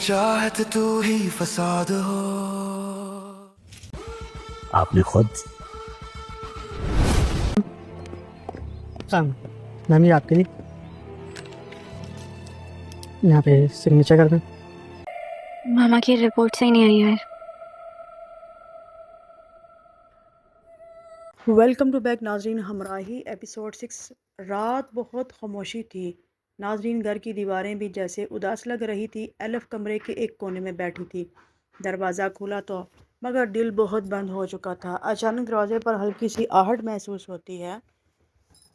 चाहत तू ही फसाद हो। आपने खुद मैम ये आपके लिए यहाँ पे सिग्नेचर कर दें। मामा की रिपोर्ट सही नहीं आई यार। वेलकम टू बैक नाजरीन हमराही एपिसोड 6। रात बहुत खामोशी थी नाजरीन, घर की दीवारें भी जैसे उदास लग रही थी। एलफ कमरे के एक कोने में बैठी थी। दरवाज़ा खुला तो मगर दिल बहुत बंद हो चुका था। अचानक दरवाजे पर हल्की सी आहट महसूस होती है,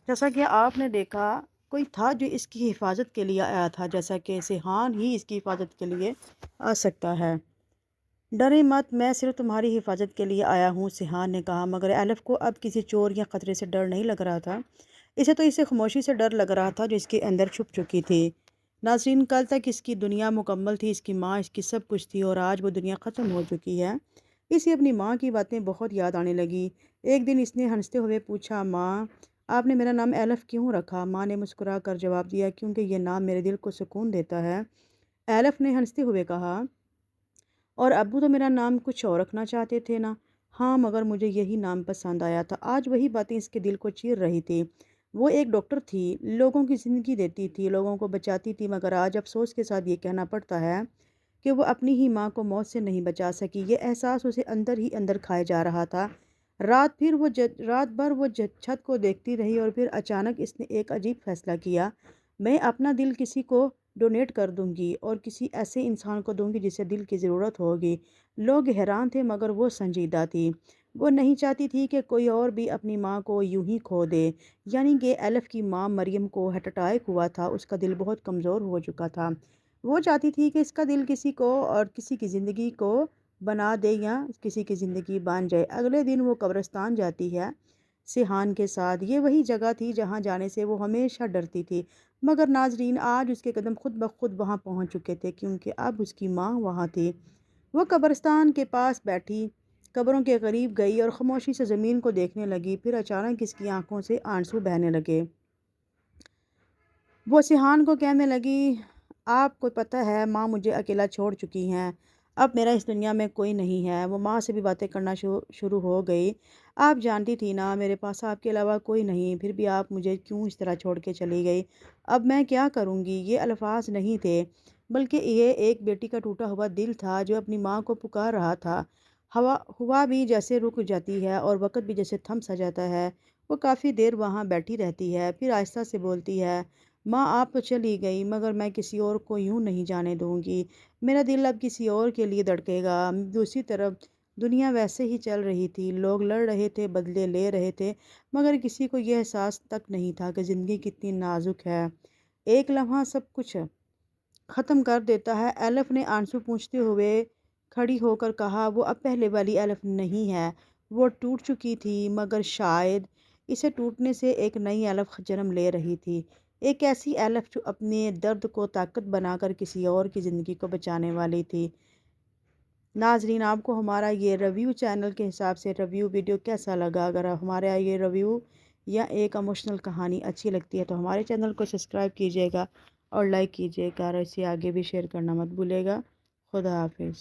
जैसा कि आपने देखा कोई था जो इसकी हिफाजत के लिए आया था, जैसा कि सिहान ही इसकी हिफाजत के लिए आ सकता है। डरे मत, मैं सिर्फ तुम्हारी हिफाजत के लिए आया हूँ, सिहान ने कहा। मगर एलफ को अब किसी चोर या खतरे से डर नहीं लग रहा था। इसे खामोशी से डर लग रहा था जो इसके अंदर छुप चुकी थी। नाज़रीन, कल तक इसकी दुनिया मुकम्मल थी, इसकी माँ इसकी सब कुछ थी, और आज वो दुनिया ख़त्म हो चुकी है। इसे अपनी माँ की बातें बहुत याद आने लगी। एक दिन इसने हंसते हुए पूछा, माँ आपने मेरा नाम एलफ क्यों रखा? माँ ने मुस्कुरा कर जवाब दिया, क्योंकि ये नाम मेरे दिल को सुकून देता है। एलफ ने हंसते हुए कहा, और अब्बू तो मेरा नाम कुछ और रखना चाहते थे ना? हाँ, मगर मुझे यही नाम पसंद आया था। आज वही बातें इसके दिल को चीर रही थी। वो एक डॉक्टर थी, लोगों की ज़िंदगी देती थी, लोगों को बचाती थी, मगर आज अफसोस के साथ ये कहना पड़ता है कि वो अपनी ही माँ को मौत से नहीं बचा सकी। ये एहसास उसे अंदर ही अंदर खाए जा रहा था। रात भर वो छत को देखती रही, और फिर अचानक इसने एक अजीब फैसला किया। मैं अपना दिल किसी को डोनेट कर दूंगी, और किसी ऐसे इंसान को दूंगी जिसे दिल की ज़रूरत होगी। लोग हैरान थे, मगर वो संजीदा थी। वो नहीं चाहती थी कि कोई और भी अपनी माँ को यूं ही खो दे। यानी कि एलफ की माँ मरियम को हार्ट अटैक हुआ था, उसका दिल बहुत कमज़ोर हो चुका था। वो चाहती थी कि इसका दिल किसी को और किसी की ज़िंदगी को बना दे, या किसी की ज़िंदगी बन जाए। अगले दिन वो कब्रिस्तान जाती है सिहान के साथ। ये वही जगह थी जहाँ जाने से वो हमेशा डरती थी। मगर नाजरीन, आज उसके कदम खुद ब खुद वहाँ पहुँच चुके थे, क्योंकि अब उसकी माँ वहाँ थी। वो कब्रिस्तान के पास बैठी कब्रों के करीब गई और खामोशी से ज़मीन को देखने लगी। फिर अचानक इसकी आंखों से आंसू बहने लगे। वो सिहान को कहने लगी, आपको पता है माँ मुझे अकेला छोड़ चुकी हैं। अब मेरा इस दुनिया में कोई नहीं है। वो माँ से भी बातें करना शुरू हो गई। आप जानती थी ना, मेरे पास आपके अलावा कोई नहीं, फिर भी आप मुझे क्यों इस तरह छोड़ के चली गई? अब मैं क्या करूँगी? ये अल्फाज नहीं थे, बल्कि ये एक बेटी का टूटा हुआ दिल था जो अपनी माँ को पुकार रहा था। हुआ भी जैसे रुक जाती है, और वक़्त भी जैसे थम सा जाता है। वो काफ़ी देर वहाँ बैठी रहती है, फिर आहिस्ता से बोलती है, माँ आप तो चली गई, मगर मैं किसी और को यूँ नहीं जाने दूँगी। मेरा दिल अब किसी और के लिए धड़केगा। दूसरी तरफ दुनिया वैसे ही चल रही थी। लोग लड़ रहे थे, बदले ले रहे थे, मगर किसी को यह एहसास तक नहीं था कि ज़िंदगी कितनी नाजुक है। एक लम्हा सब कुछ ख़त्म कर देता है। एलफ ने आंसू पूंछते हुए खड़ी होकर कहा, वो अब पहले वाली एलफ नहीं है। वो टूट चुकी थी, मगर शायद इसे टूटने से एक नई एलफ जन्म ले रही थी। एक ऐसी एलफ जो अपने दर्द को ताकत बनाकर किसी और की ज़िंदगी को बचाने वाली थी। नाजरीन, आपको हमारा ये रिव्यू चैनल के हिसाब से रिव्यू वीडियो कैसा लगा? अगर हमारा ये रिव्यू या एक इमोशनल कहानी अच्छी लगती है तो हमारे चैनल को सब्सक्राइब कीजिएगा और लाइक कीजिएगा, और इसे आगे भी शेयर करना मत भूलिएगा। खुदा हाफिज़।